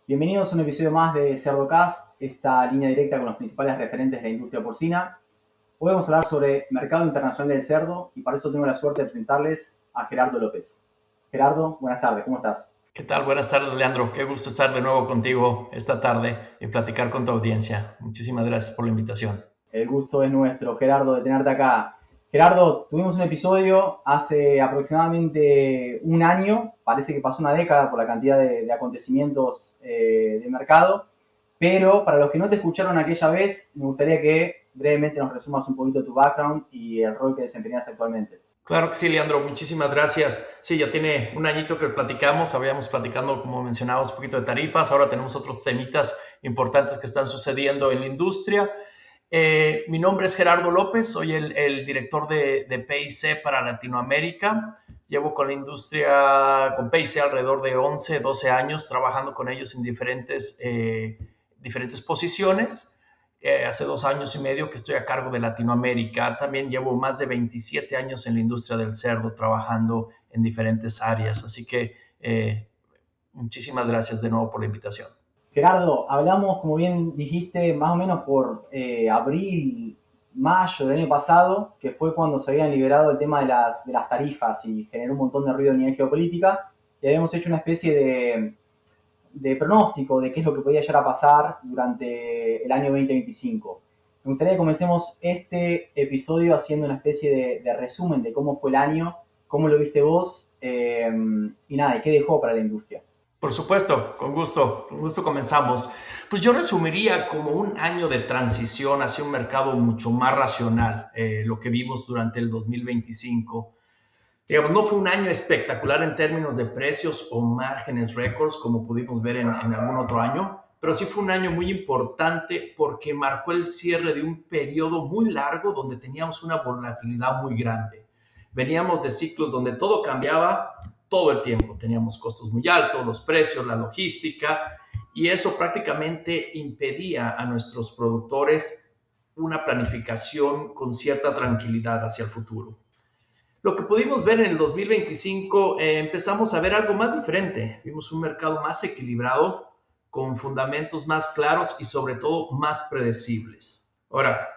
Bienvenidos a un episodio más de CerdoCast, esta línea directa con los principales referentes de la industria porcina. Hoy vamos a hablar sobre mercado internacional del cerdo y para eso tengo la suerte de presentarles a Gerardo López. Gerardo, buenas tardes, ¿cómo estás? ¿Qué tal? Buenas tardes, Leandro. Qué gusto estar de nuevo contigo esta tarde y platicar con tu audiencia. Muchísimas gracias por la invitación. El gusto es nuestro, Gerardo, de tenerte acá. Gerardo, tuvimos un episodio hace aproximadamente un año, parece que pasó una década por la cantidad de acontecimientos de mercado, pero para los que no te escucharon aquella vez, me gustaría que brevemente nos resumas un poquito tu background y el rol que desempeñas actualmente. Claro que sí, Leandro. Muchísimas gracias. Sí, ya tiene un añito que platicamos. Habíamos platicando, como mencionabas, un poquito de tarifas. Ahora tenemos otros temitas importantes que están sucediendo en la industria. Mi nombre es Gerardo López, soy el director de PIC para Latinoamérica. Llevo con la industria, con PIC alrededor de 11, 12 años, trabajando con ellos en diferentes posiciones. Hace 2 años y medio que estoy a cargo de Latinoamérica. También llevo más de 27 años en la industria del cerdo, trabajando en diferentes áreas. Así que muchísimas gracias de nuevo por la invitación. Gerardo, hablamos, como bien dijiste, más o menos por abril, mayo del año pasado, que fue cuando se habían liberado el tema de las tarifas y generó un montón de ruido a nivel geopolítica, y habíamos hecho una especie de pronóstico de qué es lo que podía llegar a pasar durante el año 2025. Me gustaría que comencemos este episodio haciendo una especie de resumen de cómo fue el año, cómo lo viste vos, y nada, y qué dejó para la industria. Por supuesto, con gusto comenzamos. Pues yo resumiría como un año de transición hacia un mercado mucho más racional, lo que vimos durante el 2025. Digamos, no fue un año espectacular en términos de precios o márgenes récords como pudimos ver en algún otro año, pero sí fue un año muy importante porque marcó el cierre de un periodo muy largo donde teníamos una volatilidad muy grande. Veníamos de ciclos donde todo cambiaba todo el tiempo. Teníamos costos muy altos, los precios, la logística, y eso prácticamente impedía a nuestros productores una planificación con cierta tranquilidad hacia el futuro. Lo que pudimos ver en el 2025, empezamos a ver algo más diferente. Vimos un mercado más equilibrado, con fundamentos más claros y sobre todo más predecibles. Ahora,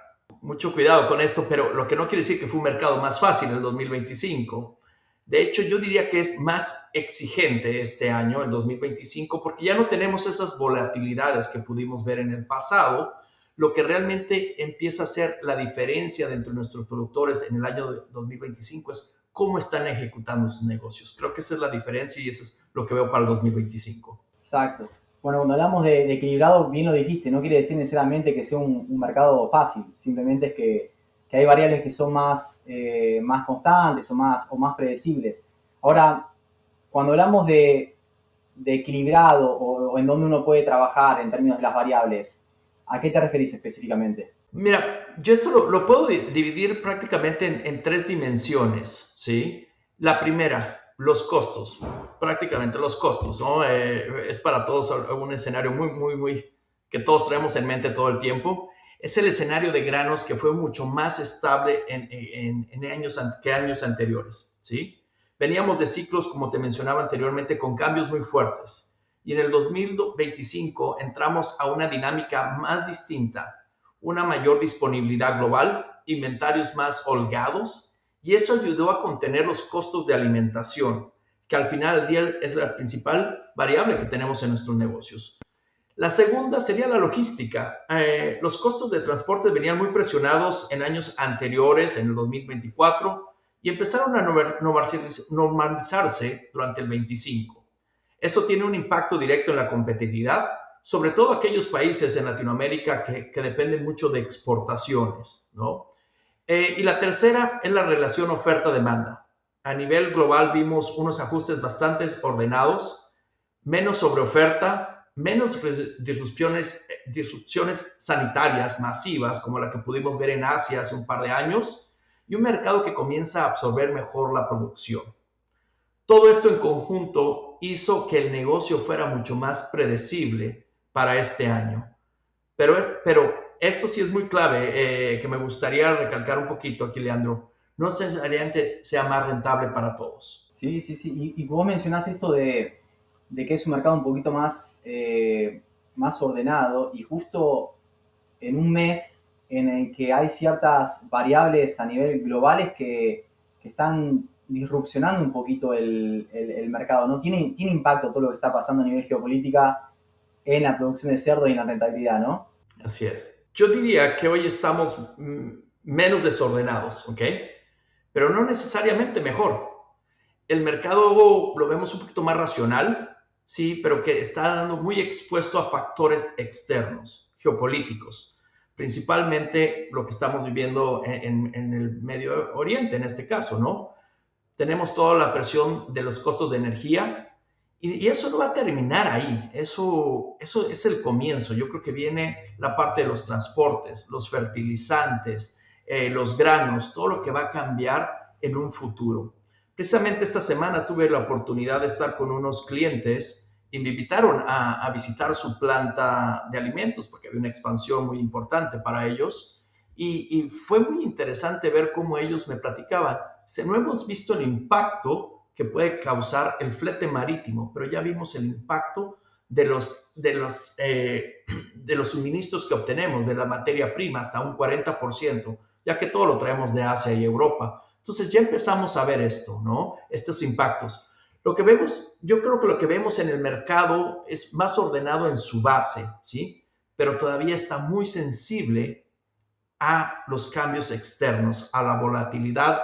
mucho cuidado con esto, pero lo que no quiere decir que fue un mercado más fácil en el 2025. De hecho, yo diría que es más exigente este año, el 2025, porque ya no tenemos esas volatilidades que pudimos ver en el pasado. Lo que realmente empieza a ser la diferencia entre nuestros productores en el año 2025 es cómo están ejecutando sus negocios. Creo que esa es la diferencia y eso es lo que veo para el 2025. Exacto. Bueno, cuando hablamos de equilibrado, bien lo dijiste, no quiere decir necesariamente que sea un mercado fácil, simplemente es que hay variables que son más constantes o más predecibles. Ahora, cuando hablamos de equilibrado o en dónde uno puede trabajar en términos de las variables, ¿a qué te referís específicamente? Mira, yo esto lo puedo dividir prácticamente en tres dimensiones, ¿sí? La primera, los costos, prácticamente los costos, ¿no? Es para todos un escenario muy que todos traemos en mente todo el tiempo. Es el escenario de granos que fue mucho más estable en años anteriores, ¿sí? Veníamos de ciclos, como te mencionaba anteriormente, con cambios muy fuertes. Y en el 2025 entramos a una dinámica más distinta, una mayor disponibilidad global, inventarios más holgados, y eso ayudó a contener los costos de alimentación, que al final del día es la principal variable que tenemos en nuestros negocios. La segunda sería la logística. Los costos de transporte venían muy presionados en años anteriores, en el 2024, y empezaron a normalizarse durante el 25. Eso tiene un impacto directo en la competitividad, sobre todo aquellos países en Latinoamérica que dependen mucho de exportaciones, ¿no? Y la tercera es la relación oferta-demanda. A nivel global vimos unos ajustes bastante ordenados, menos sobreoferta, menos disrupciones sanitarias masivas como la que pudimos ver en Asia hace un par de años, y un mercado que comienza a absorber mejor la producción. Todo esto en conjunto hizo que el negocio fuera mucho más predecible para este año. Pero esto sí es muy clave, que me gustaría recalcar un poquito aquí, Leandro. No necesariamente sea más rentable para todos. Sí, sí, sí. Y vos mencionás esto de de que es un mercado un poquito más ordenado y justo en un mes en el que hay ciertas variables a nivel globales que están disrupcionando un poquito el mercado, ¿no? Tiene impacto todo lo que está pasando a nivel geopolítica en la producción de cerdo y en la rentabilidad, ¿no? Así es. Yo diría que hoy estamos menos desordenados, ¿ok? Pero no necesariamente mejor. El mercado lo vemos un poquito más racional, sí, pero que está dando muy expuesto a factores externos, geopolíticos, principalmente lo que estamos viviendo en el Medio Oriente, en este caso, ¿no? Tenemos toda la presión de los costos de energía y eso no va a terminar ahí, eso es el comienzo. Yo creo que viene la parte de los transportes, los fertilizantes, los granos, todo lo que va a cambiar en un futuro. Precisamente esta semana tuve la oportunidad de estar con unos clientes y me invitaron a visitar su planta de alimentos porque había una expansión muy importante para ellos y fue muy interesante ver cómo ellos me platicaban. No hemos visto el impacto que puede causar el flete marítimo, pero ya vimos el impacto de los suministros que obtenemos, de la materia prima, hasta un 40%, ya que todo lo traemos de Asia y Europa. Entonces ya empezamos a ver esto, ¿no? Estos impactos. Lo que vemos, yo creo que lo que vemos en el mercado es más ordenado en su base, ¿sí? Pero todavía está muy sensible a los cambios externos, a la volatilidad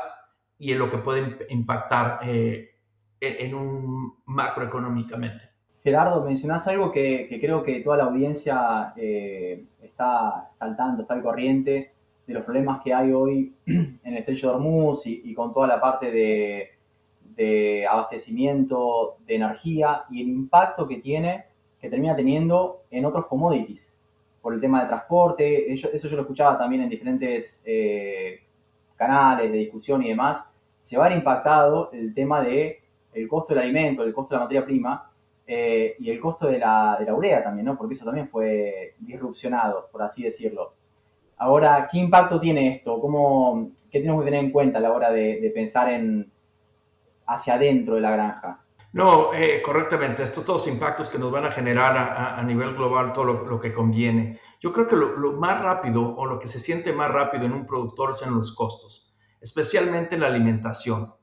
y en lo que puede impactar en un macroeconómicamente. Gerardo, mencionás algo que creo que toda la audiencia está al tanto, está al corriente de los problemas que hay hoy en el estrecho de Hormuz y con toda la parte de abastecimiento de energía y el impacto que termina teniendo en otros commodities, por el tema de transporte. Eso yo lo escuchaba también en diferentes canales de discusión y demás. Se va a ver impactado el tema de el costo del alimento, el costo de la materia prima y el costo de la urea también, ¿no? Porque eso también fue disrupcionado, por así decirlo. Ahora, ¿qué impacto tiene esto? ¿Qué tenemos que tener en cuenta a la hora de pensar hacia adentro de la granja? No, correctamente. Estos todos impactos que nos van a generar a nivel global, todo lo que conviene. Yo creo que lo más rápido o lo que se siente más rápido en un productor es en los costos, especialmente en la alimentación.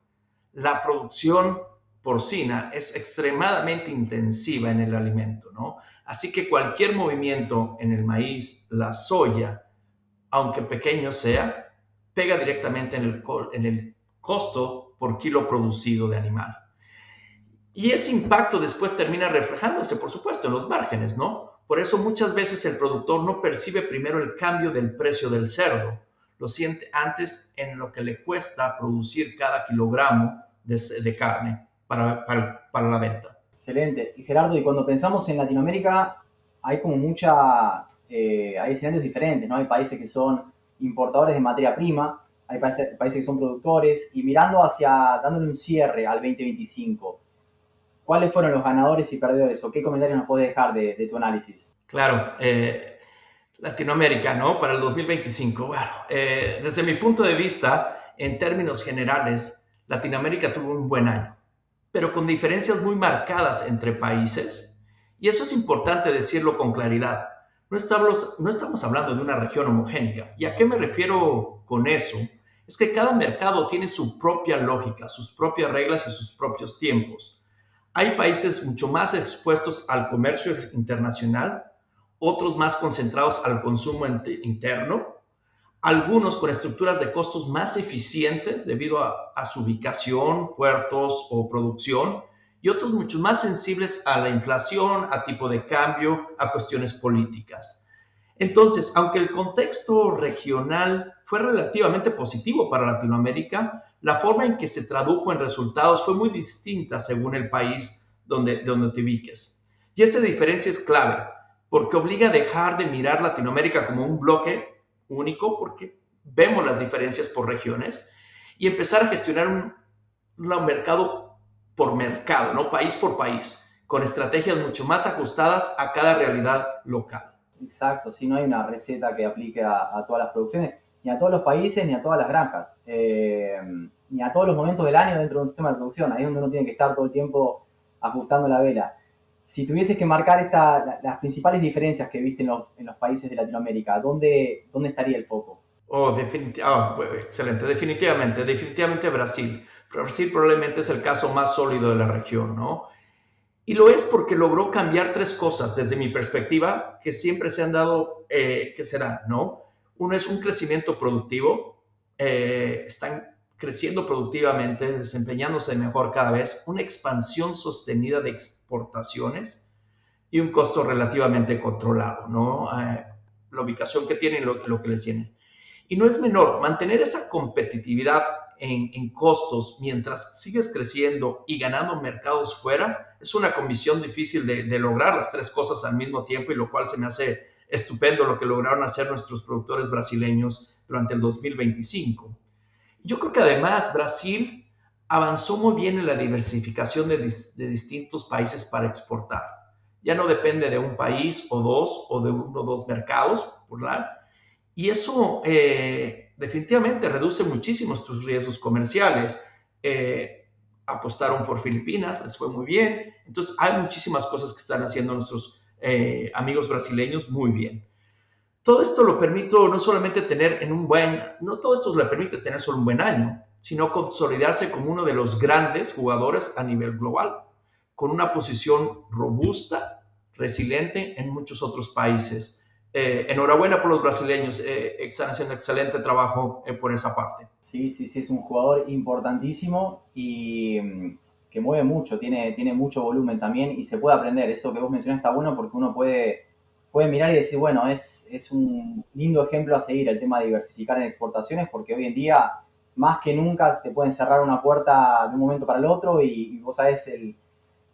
La producción porcina es extremadamente intensiva en el alimento, ¿no? Así que cualquier movimiento en el maíz, la soya, aunque pequeño sea, pega directamente en el costo por kilo producido de animal. Y ese impacto después termina reflejándose, por supuesto, en los márgenes, ¿no? Por eso muchas veces el productor no percibe primero el cambio del precio del cerdo, lo siente antes en lo que le cuesta producir cada kilogramo de carne para la venta. Excelente. Y Gerardo, y cuando pensamos en Latinoamérica, hay como hay escenarios diferentes, ¿no? Hay países que son importadores de materia prima, hay países que son productores, y mirando dándole un cierre al 2025, ¿cuáles fueron los ganadores y perdedores? ¿O qué comentarios nos puedes dejar de tu análisis? Claro, Latinoamérica, ¿no? Para el 2025. Bueno, desde mi punto de vista, en términos generales, Latinoamérica tuvo un buen año, pero con diferencias muy marcadas entre países. Y eso es importante decirlo con claridad. No estamos hablando de una región homogénea. ¿Y a qué me refiero con eso? Es que cada mercado tiene su propia lógica, sus propias reglas y sus propios tiempos. Hay países mucho más expuestos al comercio internacional, otros más concentrados al consumo interno, algunos con estructuras de costos más eficientes debido a su ubicación, puertos o producción, y otros mucho más sensibles a la inflación, a tipo de cambio, a cuestiones políticas. Entonces, aunque el contexto regional fue relativamente positivo para Latinoamérica, la forma en que se tradujo en resultados fue muy distinta según el país donde te ubiques. Y esa diferencia es clave, porque obliga a dejar de mirar Latinoamérica como un bloque único, porque vemos las diferencias por regiones, y empezar a gestionar un mercado por mercado, ¿no? País por país, con estrategias mucho más ajustadas a cada realidad local. Exacto, si no hay una receta que aplique a todas las producciones, ni a todos los países, ni a todas las granjas, ni a todos los momentos del año dentro de un sistema de producción. Ahí es donde uno tiene que estar todo el tiempo ajustando la vela. Si tuvieses que marcar las principales diferencias que viste en los países de Latinoamérica, ¿dónde estaría el foco? Oh, bueno, excelente, definitivamente Brasil. Brasil probablemente es el caso más sólido de la región, ¿no? Y lo es porque logró cambiar tres cosas desde mi perspectiva que siempre se han dado, que serán, ¿no? Uno es un crecimiento productivo, están creciendo productivamente, desempeñándose mejor cada vez, una expansión sostenida de exportaciones y un costo relativamente controlado, ¿no? La ubicación que tienen, lo que les tienen. Y no es menor, mantener esa competitividad en costos mientras sigues creciendo y ganando mercados fuera, es una comisión difícil de lograr las tres cosas al mismo tiempo, y lo cual se me hace estupendo lo que lograron hacer nuestros productores brasileños durante el 2025. Yo creo que además Brasil avanzó muy bien en la diversificación de distintos países para exportar. Ya no depende de un país o dos, o de uno o dos mercados, ¿verdad? Y eso definitivamente reduce muchísimo tus riesgos comerciales. Apostaron por Filipinas, les fue muy bien. Entonces hay muchísimas cosas que están haciendo nuestros amigos brasileños muy bien. Todo esto lo permite no solamente tener no todo esto le permite tener solo un buen año, sino consolidarse como uno de los grandes jugadores a nivel global, con una posición robusta, resiliente en muchos otros países. Enhorabuena por los brasileños, están haciendo excelente trabajo por esa parte. Sí, sí, sí, es un jugador importantísimo y que mueve mucho, tiene mucho volumen también y se puede aprender. Eso que vos mencionás está bueno porque uno puede mirar y decir, bueno, es un lindo ejemplo a seguir el tema de diversificar en exportaciones, porque hoy en día, más que nunca, te pueden cerrar una puerta de un momento para el otro y vos sabés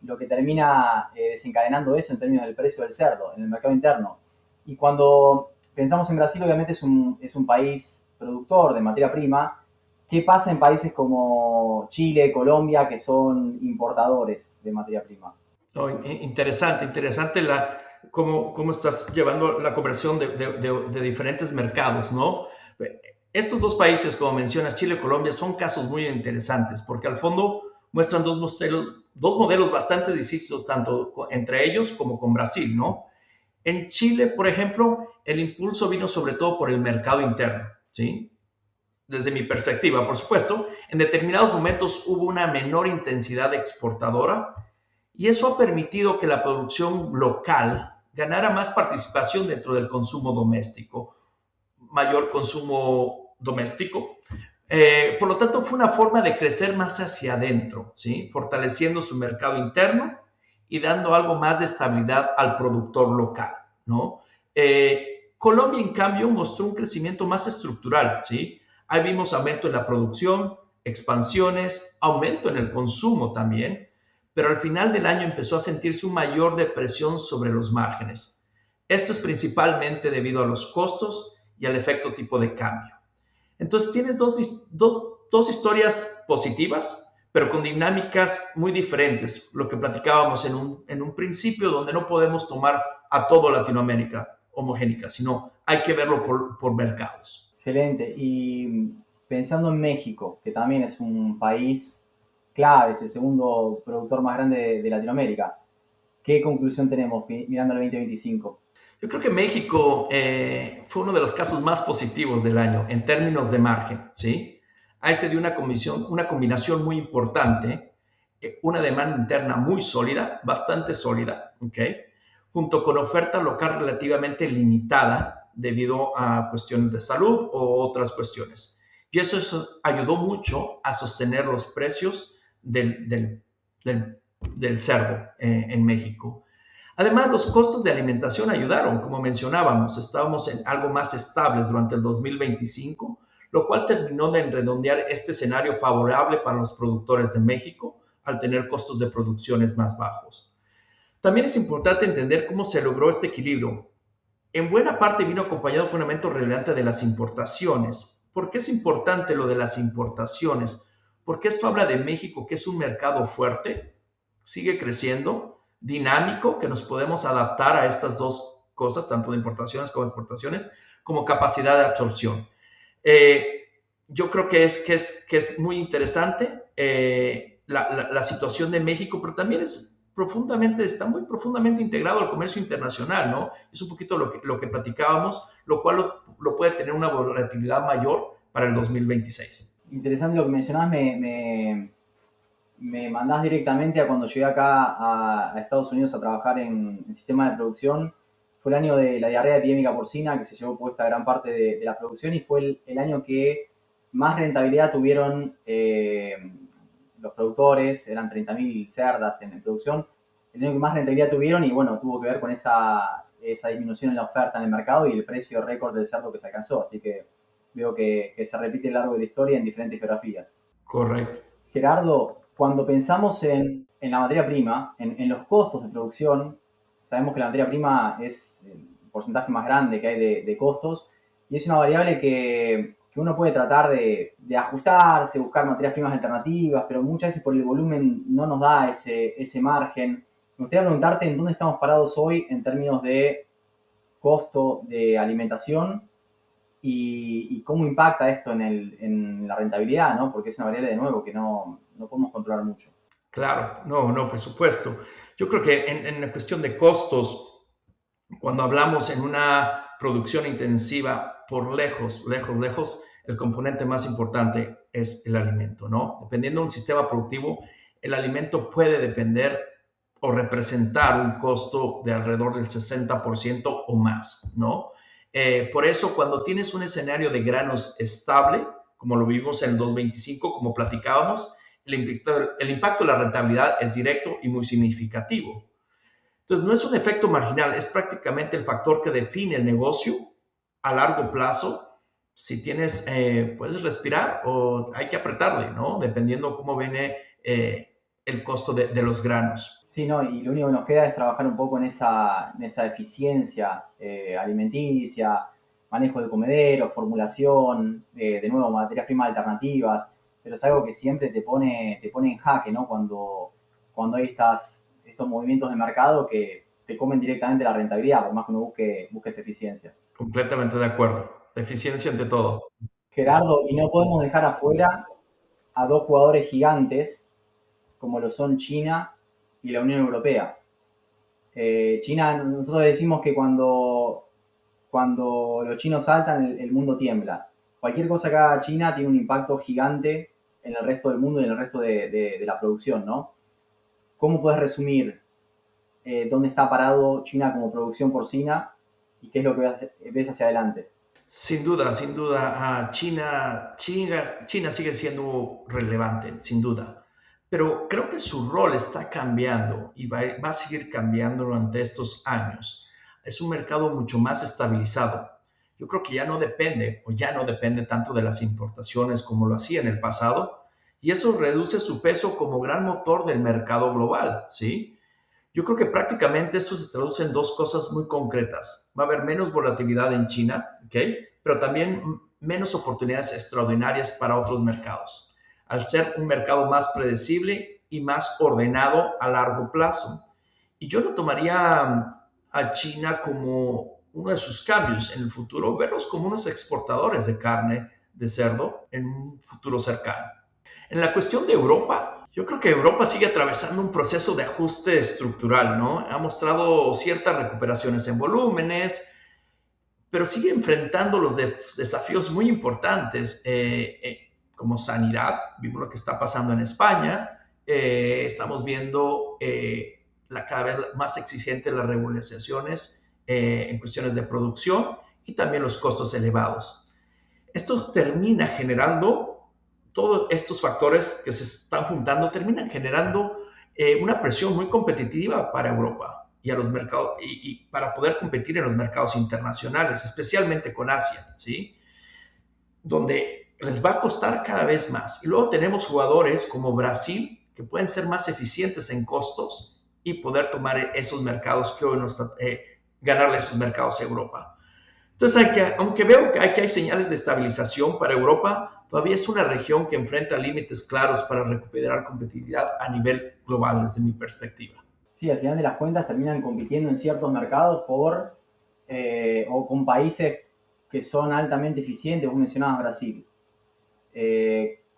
lo que termina desencadenando eso en términos del precio del cerdo en el mercado interno. Y cuando pensamos en Brasil, obviamente es un país productor de materia prima. ¿Qué pasa en países como Chile, Colombia, que son importadores de materia prima? Oh, interesante cómo estás llevando la conversión de diferentes mercados, ¿no? Estos dos países, como mencionas, Chile y Colombia, son casos muy interesantes porque al fondo muestran dos modelos bastante distintos, tanto entre ellos como con Brasil, ¿no? En Chile, por ejemplo, el impulso vino sobre todo por el mercado interno, ¿sí? Desde mi perspectiva, por supuesto, en determinados momentos hubo una menor intensidad exportadora y eso ha permitido que la producción local ganara más participación dentro del consumo doméstico, mayor consumo doméstico. Por lo tanto, fue una forma de crecer más hacia adentro, ¿sí? Fortaleciendo su mercado interno y dando algo más de estabilidad al productor local, ¿no? Colombia, en cambio, mostró un crecimiento más estructural, ¿sí? Ahí vimos aumento en la producción, expansiones, aumento en el consumo también, pero al final del año empezó a sentirse una mayor depresión sobre los márgenes. Esto es principalmente debido a los costos y al efecto tipo de cambio. Entonces tienes dos historias positivas, pero con dinámicas muy diferentes, lo que platicábamos en un principio, donde no podemos tomar a toda Latinoamérica homogénica, sino hay que verlo por mercados. Excelente. Y pensando en México, que también es un país clave, es el segundo productor más grande de Latinoamérica, ¿qué conclusión tenemos mirando al 2025? Yo creo que México fue uno de los casos más positivos del año en términos de margen, ¿sí? Ahí se dio una combinación muy importante, una demanda interna muy sólida, bastante sólida, ¿ok? Junto con oferta local relativamente limitada debido a cuestiones de salud o otras cuestiones. Y eso ayudó mucho a sostener los precios del cerdo en México. Además, los costos de alimentación ayudaron, como mencionábamos, estábamos en algo más estables durante el 2025, lo cual terminó de redondear este escenario favorable para los productores de México al tener costos de producciones más bajos. También es importante entender cómo se logró este equilibrio. En buena parte vino acompañado por un aumento relevante de las importaciones. ¿Por qué es importante lo de las importaciones? Porque esto habla de México, que es un mercado fuerte, sigue creciendo, dinámico, que nos podemos adaptar a estas dos cosas, tanto de importaciones como exportaciones, como capacidad de absorción. Yo creo que es muy interesante la situación de México, pero también es está muy profundamente integrado al comercio internacional, ¿no? Es un poquito lo que platicábamos, lo cual lo puede tener una volatilidad mayor para el 2026. Interesante lo que mencionás, me mandás directamente a cuando llegué acá a Estados Unidos a trabajar en sistema de producción. Fue el año de la diarrea epidémica porcina, que se llevó puesta gran parte de la producción, y fue el año que más rentabilidad tuvieron los productores. Eran 30.000 cerdas en producción, el año que más rentabilidad tuvieron, y bueno, tuvo que ver con esa disminución en la oferta en el mercado y el precio récord del cerdo que se alcanzó. Así que veo que se repite a lo largo de la historia en diferentes geografías. Correcto. Gerardo, cuando pensamos en la materia prima, en los costos de producción, sabemos que la materia prima es el porcentaje más grande que hay de costos, y es una variable que uno puede tratar de ajustarse, buscar materias primas alternativas, pero muchas veces por el volumen no nos da ese margen. Me gustaría preguntarte en dónde estamos parados hoy en términos de costo de alimentación y cómo impacta esto en la rentabilidad, ¿no? Porque es una variable de nuevo que no podemos controlar mucho. Claro, no, por supuesto. Yo creo que en la cuestión de costos, cuando hablamos en una producción intensiva, por lejos, el componente más importante es el alimento, ¿no? Dependiendo de un sistema productivo, el alimento puede depender o representar un costo de alrededor del 60% o más, ¿no? Por eso, cuando tienes un escenario de granos estable, como lo vimos en el 2025, como platicábamos, el impacto de la rentabilidad es directo y muy significativo. Entonces, no es un efecto marginal, es prácticamente el factor que define el negocio a largo plazo. Si tienes, puedes respirar o hay que apretarle, ¿no? Dependiendo cómo viene el costo de los granos. Sí, no, y lo único que nos queda es trabajar un poco en esa eficiencia alimenticia, manejo de comederos, formulación, de nuevo, materias primas alternativas, pero es algo que siempre te pone en jaque, ¿no? Cuando hay estos movimientos de mercado que te comen directamente la rentabilidad, por más que uno busque esa eficiencia. Completamente de acuerdo. Eficiencia ante todo. Gerardo, y no podemos dejar afuera a dos jugadores gigantes como lo son China y la Unión Europea. China, nosotros decimos que cuando los chinos saltan, el mundo tiembla. Cualquier cosa que haga China tiene un impacto gigante en el resto del mundo y en el resto de la producción, ¿no? ¿Cómo puedes resumir dónde está parado China como producción porcina y qué es lo que ves hacia adelante? Sin duda, China sigue siendo relevante, sin duda. Pero creo que su rol está cambiando y va a seguir cambiando durante estos años. Es un mercado mucho más estabilizado. Yo creo que ya no depende tanto de las importaciones como lo hacía en el pasado, y eso reduce su peso como gran motor del mercado global, ¿sí? Yo creo que prácticamente esto se traduce en dos cosas muy concretas. Va a haber menos volatilidad en China, ¿ok? Pero también menos oportunidades extraordinarias para otros mercados, al ser un mercado más predecible y más ordenado a largo plazo. Y yo lo tomaría a China como uno de sus cambios en el futuro, verlos como unos exportadores de carne de cerdo en un futuro cercano. En la cuestión de Europa, yo creo que Europa sigue atravesando un proceso de ajuste estructural, ¿no? Ha mostrado ciertas recuperaciones en volúmenes, pero sigue enfrentando los desafíos muy importantes como sanidad. Vimos lo que está pasando en España. Estamos viendo cada vez más exigente las regularizaciones en cuestiones de producción y también los costos elevados. Esto termina generando todos estos factores que se están juntando terminan generando una presión muy competitiva para Europa y a los mercados y para poder competir en los mercados internacionales, especialmente con Asia, ¿sí? Donde les va a costar cada vez más. Y luego tenemos jugadores como Brasil que pueden ser más eficientes en costos y poder tomar esos mercados que hoy nos ganarle esos mercados a Europa. Entonces, aunque veo que hay señales de estabilización para Europa, todavía es una región que enfrenta límites claros para recuperar competitividad a nivel global, desde mi perspectiva. Sí, al final de las cuentas terminan compitiendo en ciertos mercados o con países que son altamente eficientes. Vos mencionabas Brasil.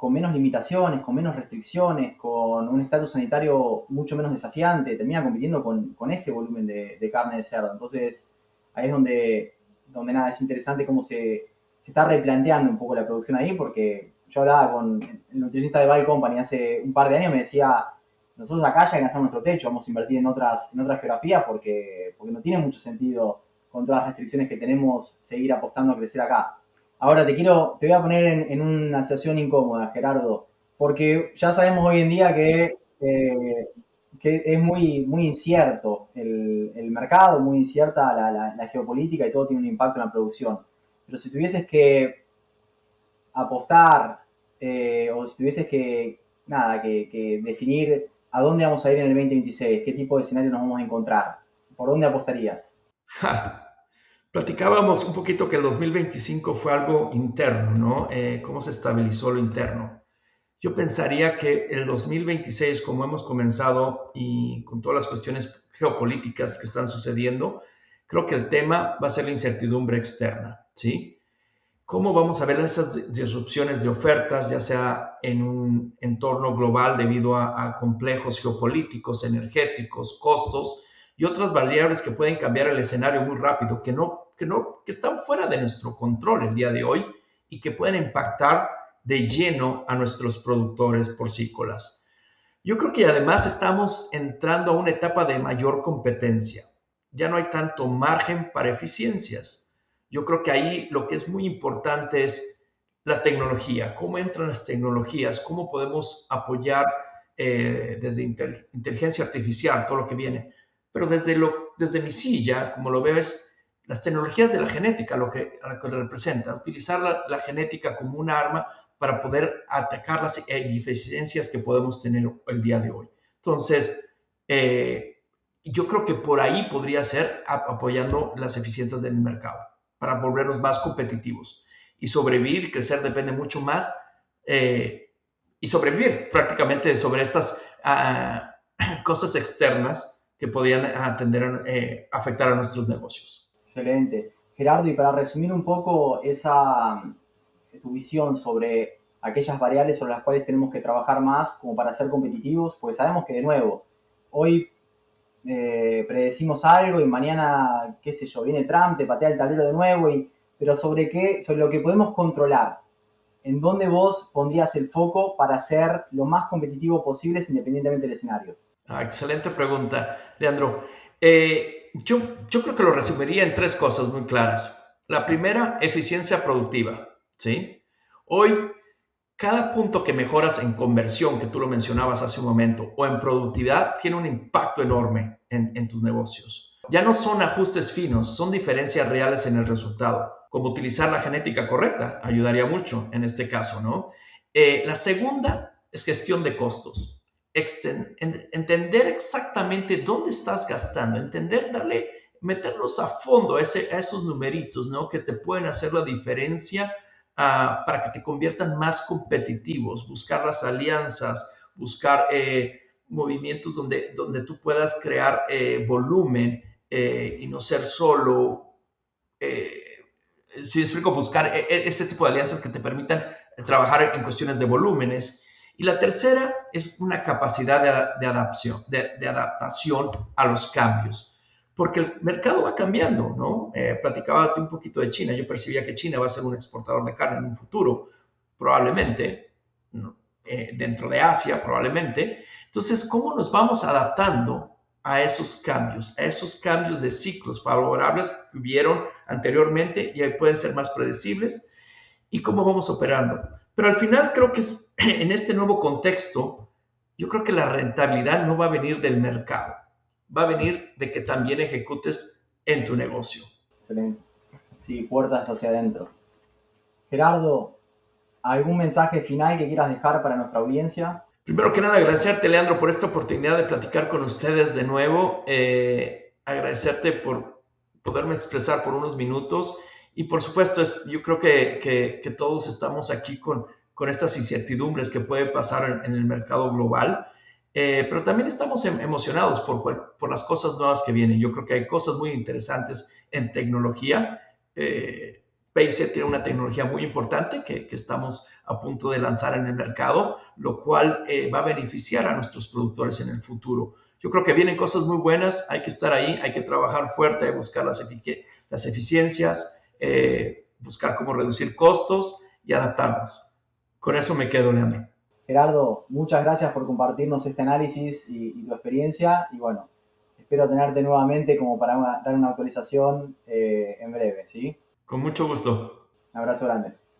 con menos limitaciones, con menos restricciones, con un estatus sanitario mucho menos desafiante, termina compitiendo con ese volumen de carne de cerdo. Entonces, ahí es donde nada, es interesante cómo se está replanteando un poco la producción ahí, porque yo hablaba con el nutricionista de Ball Company hace un par de años, me decía, nosotros acá ya alcanzamos nuestro techo, vamos a invertir en otras geografías porque no tiene mucho sentido con todas las restricciones que tenemos seguir apostando a crecer acá. Ahora te voy a poner en una situación incómoda, Gerardo, porque ya sabemos hoy en día que es muy incierto el mercado, muy incierta la geopolítica y todo tiene un impacto en la producción. Pero si tuvieses que apostar o si tuvieses que definir a dónde vamos a ir en el 2026, qué tipo de escenario nos vamos a encontrar, ¿por dónde apostarías? Ja, platicábamos un poquito que el 2025 fue algo interno, ¿no? Cómo se estabilizó lo interno. Yo pensaría que el 2026, como hemos comenzado y con todas las cuestiones geopolíticas que están sucediendo, creo que el tema va a ser la incertidumbre externa, ¿sí? ¿Cómo vamos a ver esas disrupciones de ofertas, ya sea en un entorno global debido a complejos geopolíticos, energéticos, costos y otras variables que pueden cambiar el escenario muy rápido, que están fuera de nuestro control el día de hoy y que pueden impactar de lleno a nuestros productores porcícolas? Yo creo que además estamos entrando a una etapa de mayor competencia. Ya no hay tanto margen para eficiencias. Yo creo que ahí lo que es muy importante es la tecnología, cómo entran las tecnologías, cómo podemos apoyar desde inteligencia artificial, todo lo que viene. Pero desde mi silla, como lo veo, es las tecnologías de la genética, a lo que representa, utilizar la genética como un arma para poder atacar las ineficiencias que podemos tener el día de hoy. Entonces, yo creo que por ahí podría ser apoyando las eficiencias del mercado para volvernos más competitivos. Y sobrevivir y crecer depende mucho más y sobrevivir prácticamente sobre estas cosas externas que podrían afectar a nuestros negocios. Excelente. Gerardo, y para resumir un poco tu visión sobre aquellas variables sobre las cuales tenemos que trabajar más como para ser competitivos, pues sabemos que de nuevo, hoy predecimos algo y mañana, qué sé yo, viene Trump, te patea el tablero de nuevo, pero sobre lo que podemos controlar, ¿en dónde vos pondrías el foco para ser lo más competitivo posible independientemente del escenario? Excelente pregunta, Leandro. Yo creo que lo resumiría en tres cosas muy claras. La primera, eficiencia productiva, ¿sí? Hoy, cada punto que mejoras en conversión, que tú lo mencionabas hace un momento, o en productividad, tiene un impacto enorme en tus negocios. Ya no son ajustes finos, son diferencias reales en el resultado. Como utilizar la genética correcta ayudaría mucho en este caso, ¿no? La segunda es gestión de costos. Entender exactamente dónde estás gastando, meterlos a fondo a esos numeritos, ¿no? Que te pueden hacer la diferencia para que te conviertan más competitivos, buscar las alianzas, buscar movimientos donde tú puedas crear volumen y no ser solo, si explico, buscar ese tipo de alianzas que te permitan trabajar en cuestiones de volúmenes. Y la tercera es una capacidad de adaptación a los cambios, porque el mercado va cambiando, ¿no? Platicaba un poquito de China, yo percibía que China va a ser un exportador de carne en un futuro, probablemente, ¿no? Dentro de Asia, probablemente. Entonces, ¿cómo nos vamos adaptando a esos cambios de ciclos favorables que hubieron anteriormente y pueden ser más predecibles? ¿Y cómo vamos operando? Pero al final creo que en este nuevo contexto, yo creo que la rentabilidad no va a venir del mercado, va a venir de que también ejecutes en tu negocio. Excelente. Sí, puertas hacia adentro. Gerardo, ¿algún mensaje final que quieras dejar para nuestra audiencia? Primero que nada, agradecerte, Leandro, por esta oportunidad de platicar con ustedes de nuevo. Agradecerte por poderme expresar por unos minutos. Y por supuesto, yo creo que todos estamos aquí con estas incertidumbres que puede pasar en el mercado global. Pero también estamos emocionados por las cosas nuevas que vienen. Yo creo que hay cosas muy interesantes en tecnología Payset tiene una tecnología muy importante que estamos a punto de lanzar en el mercado, lo cual va a beneficiar a nuestros productores en el futuro. Yo creo que vienen cosas muy buenas, hay que estar ahí, hay que trabajar fuerte, buscar las eficiencias, buscar cómo reducir costos y adaptarnos. Con eso me quedo, Leandro. Gerardo, muchas gracias por compartirnos este análisis y tu experiencia. Y bueno, espero tenerte nuevamente como para dar una actualización en breve, ¿sí? Con mucho gusto. Un abrazo grande.